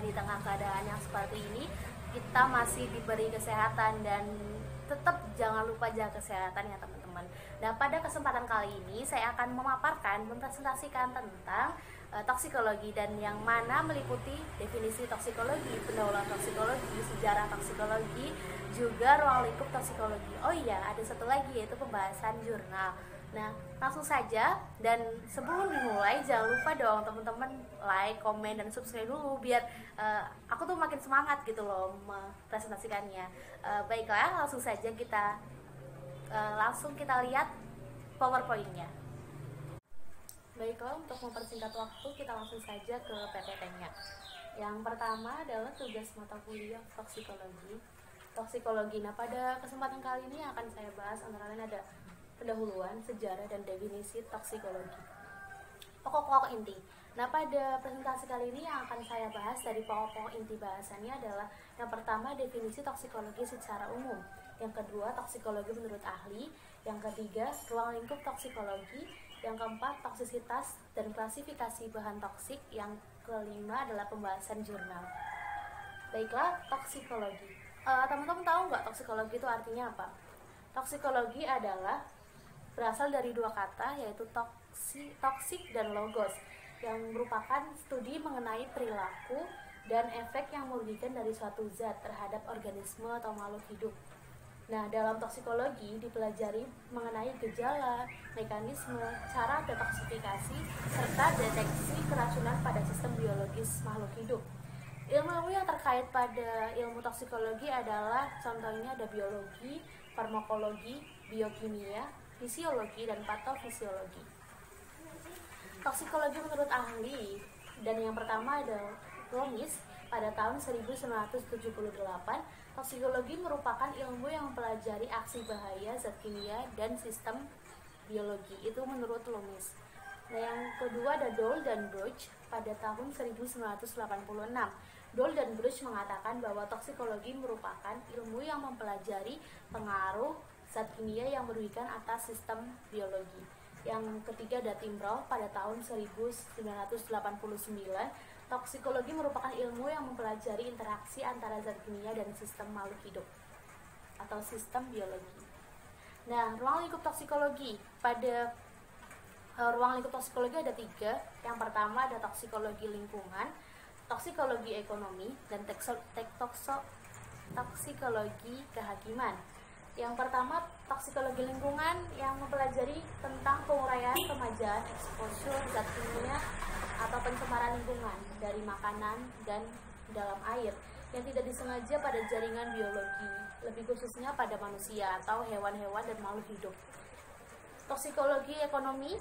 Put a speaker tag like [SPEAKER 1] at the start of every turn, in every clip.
[SPEAKER 1] di tengah keadaan yang seperti ini kita masih diberi kesehatan, dan tetap jangan lupa jaga kesehatan ya teman-teman. Nah, pada kesempatan kali ini saya akan mempresentasikan tentang toksikologi, dan yang mana meliputi definisi toksikologi, pendahuluan toksikologi, sejarah toksikologi, juga ruang lingkup toksikologi. Oh iya, ada satu lagi yaitu pembahasan jurnal. Nah, langsung saja, dan sebelum dimulai jangan lupa dong teman-teman like, komen, dan subscribe dulu biar aku tuh makin semangat gitu loh mempresentasikannya. Baiklah, langsung saja kita lihat PowerPoint-nya. Baiklah, untuk mempersingkat waktu kita langsung saja ke PPT-nya. Yang pertama adalah tugas mata kuliah toksikologi. Nah, pada kesempatan kali ini akan saya bahas antara lain ada pendahuluan, sejarah, dan definisi toksikologi. Pokok-pokok inti. Nah, pada presentasi kali ini yang akan saya bahas dari pokok-pokok inti bahasannya adalah yang pertama, definisi toksikologi secara umum. Yang kedua, toksikologi menurut ahli. Yang ketiga, ruang lingkup toksikologi. Yang keempat, toksisitas dan klasifikasi bahan toksik. Yang kelima adalah pembahasan jurnal. Baiklah, toksikologi. Teman-teman tahu nggak toksikologi itu artinya apa? Toksikologi adalah berasal dari dua kata, yaitu toksik dan logos, yang merupakan studi mengenai perilaku dan efek yang merugikan dari suatu zat terhadap organisme atau makhluk hidup. Nah, dalam toksikologi dipelajari mengenai gejala, mekanisme, cara detoksifikasi, serta deteksi keracunan pada sistem biologis makhluk hidup. Ilmu-ilmu yang terkait pada ilmu toksikologi adalah contohnya ada biologi, farmakologi, biokimia, fisiologi, dan patofisiologi. Toksikologi menurut ahli, dan yang pertama ada Loomis pada tahun 1978. Toksikologi merupakan ilmu yang mempelajari aksi bahaya zat kimia dan sistem biologi, itu menurut Loomis. Nah, yang kedua ada Doll dan Bruch pada tahun 1986. Doll dan Bruch mengatakan bahwa toksikologi merupakan ilmu yang mempelajari pengaruh zat kimia yang merugikan atas sistem biologi. Yang ketiga ada Timbrell pada tahun 1989. Toksikologi merupakan ilmu yang mempelajari interaksi antara zat kimia dan sistem makhluk hidup atau sistem biologi. Nah, ruang lingkup toksikologi. Pada ruang lingkup toksikologi ada tiga. Yang pertama ada toksikologi lingkungan, toksikologi ekonomi, dan toksikologi kehakiman. Yang pertama, toksikologi lingkungan yang mempelajari tentang penguraian, pemajaan, eksposur zat kimia atau pencemaran lingkungan dari makanan dan dalam air yang tidak disengaja pada jaringan biologi, lebih khususnya pada manusia atau hewan-hewan dan makhluk hidup. Toksikologi ekonomi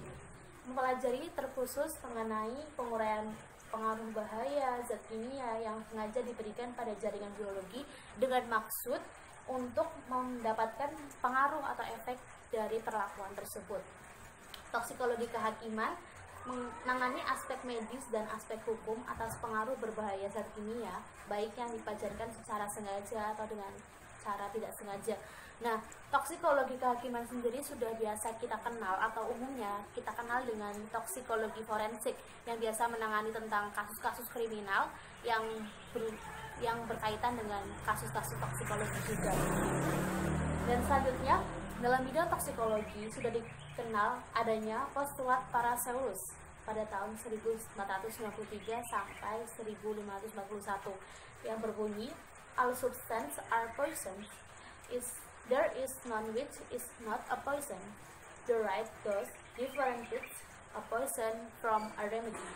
[SPEAKER 1] mempelajari terkhusus mengenai penguraian pengaruh bahaya zat kimia yang sengaja diberikan pada jaringan biologi dengan maksud untuk mendapatkan pengaruh atau efek dari perlakuan tersebut. Toksikologi kehakiman menangani aspek medis dan aspek hukum atas pengaruh berbahaya zat kimia, baik yang dipajarkan secara sengaja atau dengan cara tidak sengaja. Nah, toksikologi kehakiman sendiri sudah biasa kita kenal atau umumnya kita kenal dengan toksikologi forensik yang biasa menangani tentang kasus-kasus kriminal yang berkaitan dengan kasus-kasus toksikologi juga. Dan selanjutnya, dalam bidang toksikologi sudah dikenal adanya postulat Paracelsus pada tahun 1493 sampai 1541 yang berbunyi, all substances are poisons. There is none which is not a poison. The right dose differentiates a poison from a remedy.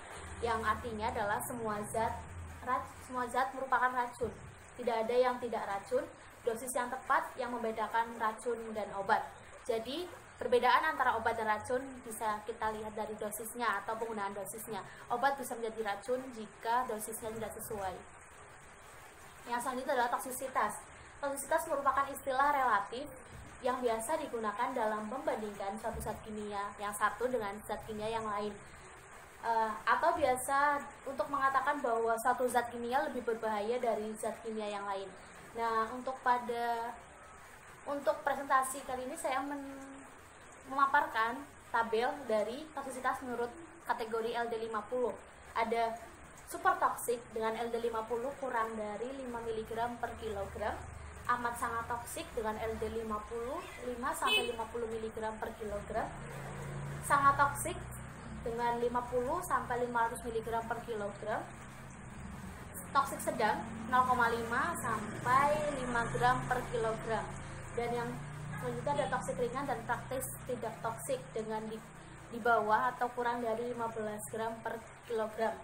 [SPEAKER 1] Yang artinya adalah semua zat merupakan racun. Tidak ada yang tidak racun. Dosis yang tepat yang membedakan racun dan obat. Jadi perbedaan antara obat dan racun bisa kita lihat dari dosisnya atau penggunaan dosisnya. Obat bisa menjadi racun jika dosisnya tidak sesuai. Yang selanjutnya adalah toksisitas. Toksisitas merupakan istilah relatif yang biasa digunakan dalam membandingkan suatu zat kimia yang satu dengan zat kimia yang lain. Atau biasa untuk mengatakan bahwa suatu zat kimia lebih berbahaya dari zat kimia yang lain. Nah, untuk presentasi kali ini saya memaparkan tabel dari toksisitas menurut kategori LD50. Ada super toksik dengan LD50 kurang dari 5 mg per kilogram, amat sangat toksik dengan LD50 5-50 mg per kilogram, sangat toksik dengan 50-500 mg per kilogram, toksik sedang 0,5 sampai 5 gram per kilogram, dan yang selanjutnya ada toksik ringan dan praktis tidak toksik dengan di bawah atau kurang dari 15 gram per kilogram.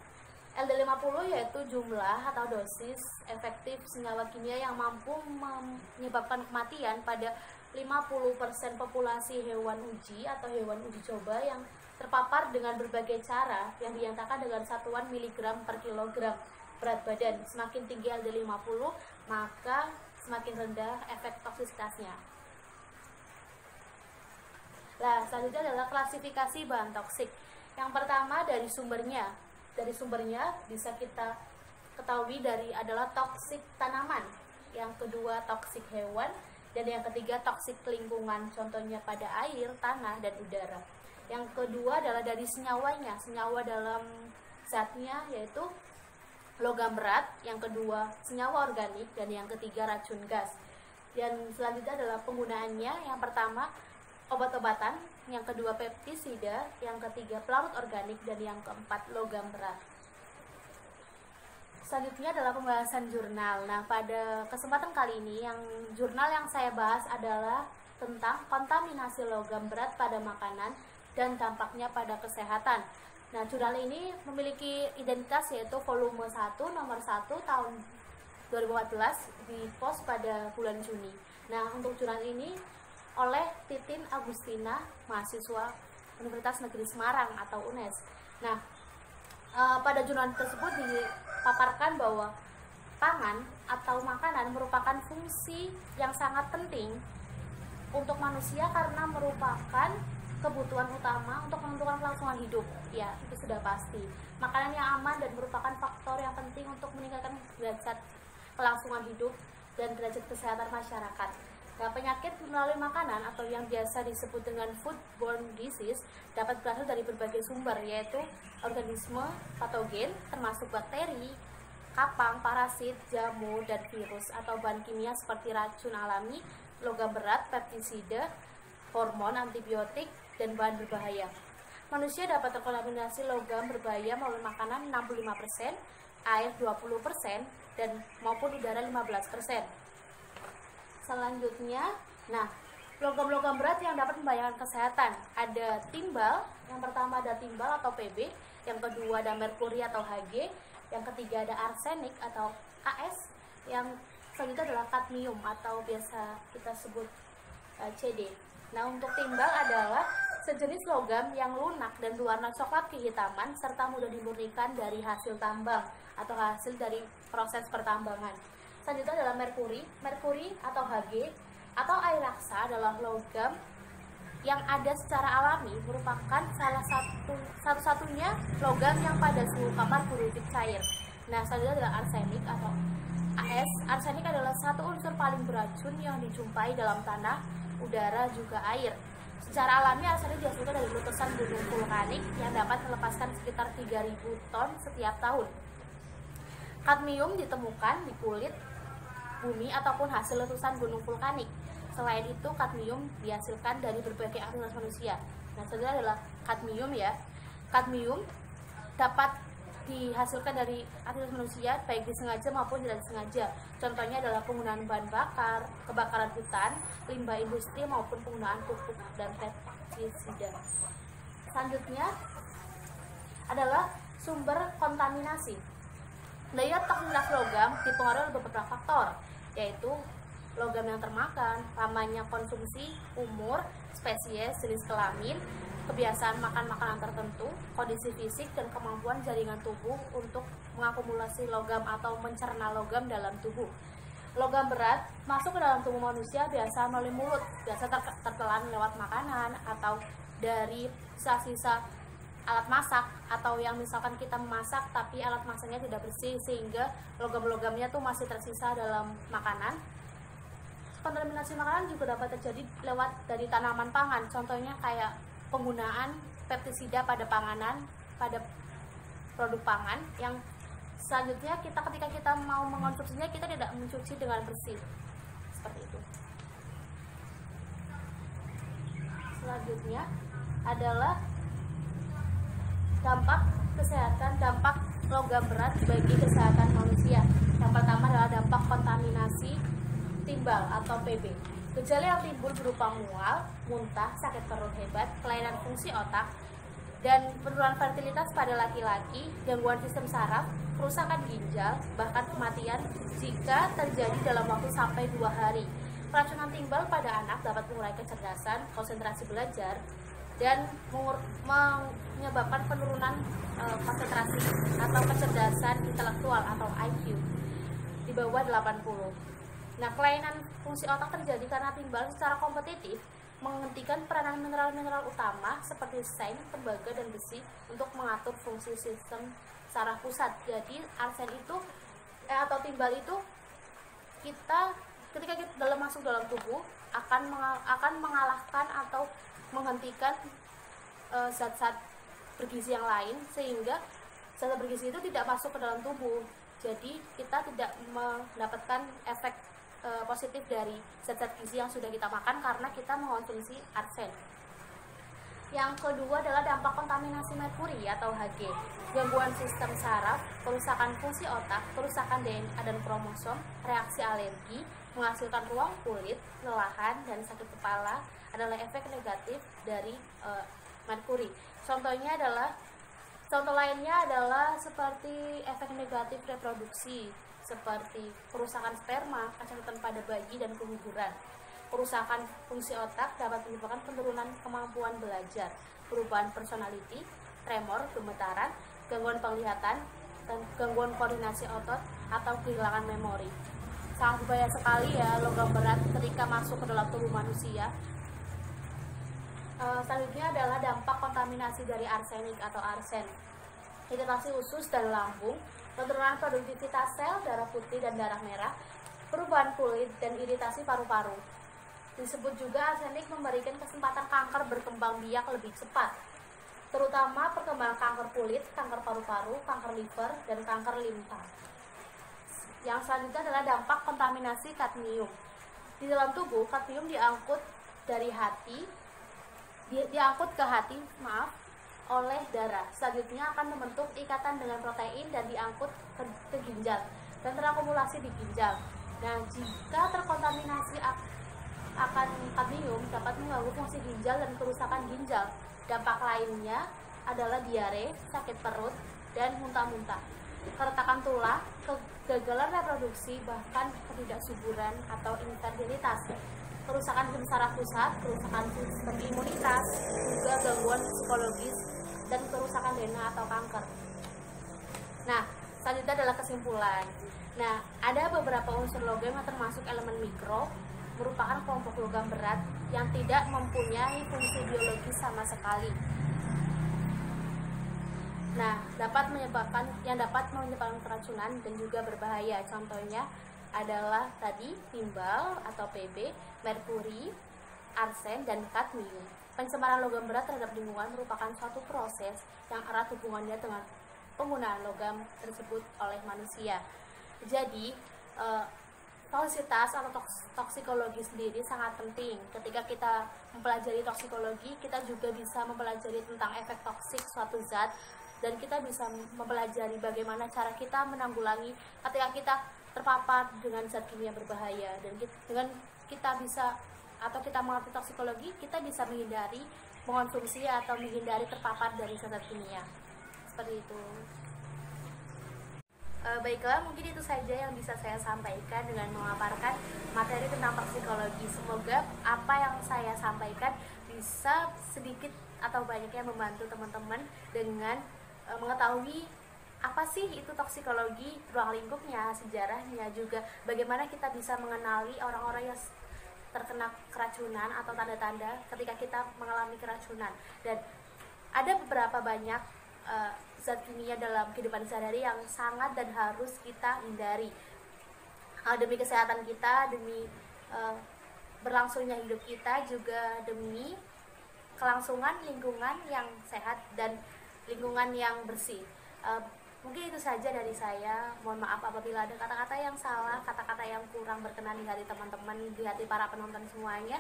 [SPEAKER 1] LD50 yaitu jumlah atau dosis efektif senyawa kimia yang mampu menyebabkan kematian pada 50% populasi hewan uji atau hewan uji coba yang terpapar dengan berbagai cara yang dinyatakan dengan satuan miligram per kilogram berat badan. Semakin tinggi LD50, maka semakin rendah efek toksisitasnya. Nah, selanjutnya adalah klasifikasi bahan toksik. Yang pertama dari sumbernya. Dari sumbernya bisa kita ketahui adalah toksik tanaman. Yang kedua toksik hewan, dan yang ketiga toksik lingkungan, contohnya pada air, tanah, dan udara. Yang kedua adalah dari senyawanya, senyawa dalam zatnya yaitu logam berat, yang kedua senyawa organik, dan yang ketiga racun gas. Dan selanjutnya adalah penggunaannya, yang pertama obat-obatan, yang kedua pestisida, yang ketiga pelarut organik, dan yang keempat logam berat. Selanjutnya adalah pembahasan jurnal. Nah, pada kesempatan kali ini jurnal yang saya bahas adalah tentang kontaminasi logam berat pada makanan dan dampaknya pada kesehatan. Nah, jurnal ini memiliki identitas yaitu volume 1 nomor 1 tahun 2014, dipost pada bulan Juni. Nah, untuk jurnal ini oleh Titin Agustina, mahasiswa Universitas Negeri Semarang atau UNES. Nah, pada jurnal tersebut dipaparkan bahwa pangan atau makanan merupakan fungsi yang sangat penting untuk manusia karena merupakan kebutuhan utama untuk menentukan kelangsungan hidup. Ya, itu sudah pasti. Makanan yang aman dan merupakan faktor yang penting untuk meningkatkan derajat kelangsungan hidup dan derajat kesehatan masyarakat. Nah, penyakit melalui makanan atau yang biasa disebut dengan foodborne disease dapat berasal dari berbagai sumber, yaitu organisme patogen termasuk bakteri, kapang, parasit, jamur, dan virus, atau bahan kimia seperti racun alami, logam berat, pestisida, hormon, antibiotik, dan bahan berbahaya. Manusia dapat terkontaminasi logam berbahaya melalui makanan 65%, air 20%, dan maupun udara 15%. Selanjutnya, nah, logam-logam berat yang dapat membahayakan kesehatan. Ada timbal, yang pertama ada timbal atau PB, yang kedua ada merkuri atau Hg, yang ketiga ada arsenik atau As, yang selanjutnya adalah kadmium atau biasa kita sebut CD. Nah, untuk timbal adalah sejenis logam yang lunak dan berwarna coklat kehitaman serta mudah dimurnikan dari hasil tambang atau hasil dari proses pertambangan. Selanjutnya adalah merkuri atau Hg atau air raksa adalah logam yang ada secara alami, merupakan satu-satunya logam yang pada suhu kamar purific cair. Nah, selanjutnya adalah arsenik atau As. Arsenik adalah satu unsur paling beracun yang dijumpai dalam tanah, udara, juga air. Secara alami, arsenik dihasilkan dari letusan gunung vulkanik yang dapat melepaskan sekitar 3.000 ton setiap tahun. Kadmium ditemukan di kulit bumi ataupun hasil letusan gunung vulkanik. Selain itu, kadmium dihasilkan dari berbagai aktivitas manusia. Nah, selanjutnya adalah kadmium ya. Kadmium dapat dihasilkan dari aktivitas manusia baik disengaja maupun tidak disengaja. Contohnya adalah penggunaan bahan bakar, kebakaran hutan, limbah industri maupun penggunaan pupuk dan pestisida. Selanjutnya adalah sumber kontaminasi. Daya toksisitas logam dipengaruhi oleh beberapa faktor, yaitu logam yang termakan, lamanya konsumsi, umur, spesies, jenis kelamin, kebiasaan makan makanan tertentu, kondisi fisik, dan kemampuan jaringan tubuh untuk mengakumulasi logam atau mencerna logam dalam tubuh. Logam berat masuk ke dalam tubuh manusia biasa melalui mulut, biasa tertelan lewat makanan atau dari sisa-sisa alat masak, atau yang misalkan kita memasak tapi alat masaknya tidak bersih sehingga logam-logamnya tuh masih tersisa dalam makanan. Kontaminasi makanan juga dapat terjadi lewat dari tanaman pangan, contohnya kayak penggunaan pestisida pada panganan, pada produk pangan yang Selanjutnya ketika kita mau mengonsumsinya, kita tidak mencuci dengan bersih, seperti itu. Selanjutnya adalah dampak kesehatan, dampak logam berat bagi kesehatan manusia. Yang pertama adalah dampak kontaminasi timbal atau PB. Gejala yang timbul berupa mual, muntah, sakit perut hebat, kelainan fungsi otak, dan penurunan fertilitas pada laki-laki, gangguan sistem saraf, kerusakan ginjal, bahkan kematian jika terjadi dalam waktu sampai 2 hari. Keracunan timbal pada anak dapat mengurangi kecerdasan, konsentrasi belajar, dan menyebabkan penurunan konsentrasi atau kecerdasan intelektual atau IQ di bawah 80. Nah, kelainan fungsi otak terjadi karena timbal secara kompetitif menghentikan peranan mineral-mineral utama seperti seng, tembaga, dan besi untuk mengatur fungsi sistem saraf pusat. Jadi arsen itu atau timbal itu ketika kita masuk dalam tubuh akan mengalahkan atau menghentikan zat-zat bergizi yang lain, sehingga zat bergizi itu tidak masuk ke dalam tubuh. Jadi kita tidak mendapatkan efek positif dari zat-zat gizi yang sudah kita makan karena kita mengonsumsi arsen. Yang kedua adalah dampak kontaminasi merkuri atau Hg, gangguan sistem saraf, kerusakan fungsi otak, kerusakan DNA dan kromosom, reaksi alergi, menghasilkan ruang kulit, kelelahan, dan sakit kepala adalah efek negatif dari merkuri. Contoh lainnya adalah seperti efek negatif reproduksi, seperti kerusakan sperma, kesakitan pada bayi, dan keguguran. Kerusakan fungsi otak dapat menyebabkan penurunan kemampuan belajar, perubahan personality, tremor, gemetaran, gangguan penglihatan, dan gangguan koordinasi otot atau kehilangan memori. Sangat berbahaya sekali ya logam berat ketika masuk ke dalam tubuh manusia. Selanjutnya adalah dampak kontaminasi dari arsenik atau arsen. Iritasi usus dan lambung, penurunan produktivitas sel darah putih dan darah merah, perubahan kulit, dan iritasi paru-paru. Disebut juga arsenik memberikan kesempatan kanker berkembang biak lebih cepat, terutama perkembangan kanker kulit, kanker paru-paru, kanker liver, dan kanker limpa. Yang selanjutnya adalah dampak kontaminasi kadmium. Di dalam tubuh, kadmium diangkut ke hati oleh darah. Selanjutnya akan membentuk ikatan dengan protein dan diangkut ke ginjal dan terakumulasi di ginjal. Nah, jika terkontaminasi akan kadmium dapat mengganggu fungsi ginjal dan kerusakan ginjal. Dampak lainnya adalah diare, sakit perut, dan muntah-muntah, keretakan tulang, kegagalan reproduksi, bahkan ketidaksuburan atau infertilitas, kerusakan sistem saraf pusat, kerusakan sistem imunitas, juga gangguan psikologis, dan kerusakan DNA atau kanker. Nah, selanjutnya adalah kesimpulan. Nah, ada beberapa unsur logam yang termasuk elemen mikro, merupakan kelompok logam berat yang tidak mempunyai fungsi biologis sama sekali. Nah, dapat menyebabkan keracunan dan juga berbahaya. Contohnya adalah tadi timbal atau PB, merkuri, arsen, dan kadmium. Pencemaran logam berat terhadap lingkungan merupakan suatu proses yang erat hubungannya dengan penggunaan logam tersebut oleh manusia. Jadi, toksitas atau toksikologi sendiri sangat penting. Ketika kita mempelajari toksikologi, kita juga bisa mempelajari tentang efek toksik suatu zat, dan kita bisa mempelajari bagaimana cara kita menanggulangi ketika kita terpapar dengan zat kimia berbahaya. Dan dengan kita mengerti toksikologi, kita bisa menghindari mengonsumsi atau menghindari terpapar dari zat kimia. Seperti itu. Baiklah, mungkin itu saja yang bisa saya sampaikan dengan memaparkan materi tentang toksikologi. Semoga apa yang saya sampaikan bisa sedikit atau banyaknya membantu teman-teman dengan mengetahui apa sih itu toksikologi, ruang lingkupnya, sejarahnya, juga bagaimana kita bisa mengenali orang-orang yang terkena keracunan atau tanda-tanda ketika kita mengalami keracunan. Dan ada beberapa banyak zat kimia dalam kehidupan sehari-hari yang sangat dan harus kita hindari demi kesehatan kita, demi berlangsungnya hidup kita, juga demi kelangsungan lingkungan yang sehat dan lingkungan yang bersih. Mungkin itu saja dari saya. Mohon maaf apabila ada kata-kata yang salah, kata-kata yang kurang berkenan di hati teman-teman, di hati para penonton semuanya.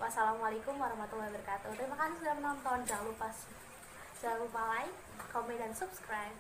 [SPEAKER 1] Wassalamualaikum warahmatullahi wabarakatuh. Terima kasih sudah menonton. Jangan lupa like, komen, dan subscribe.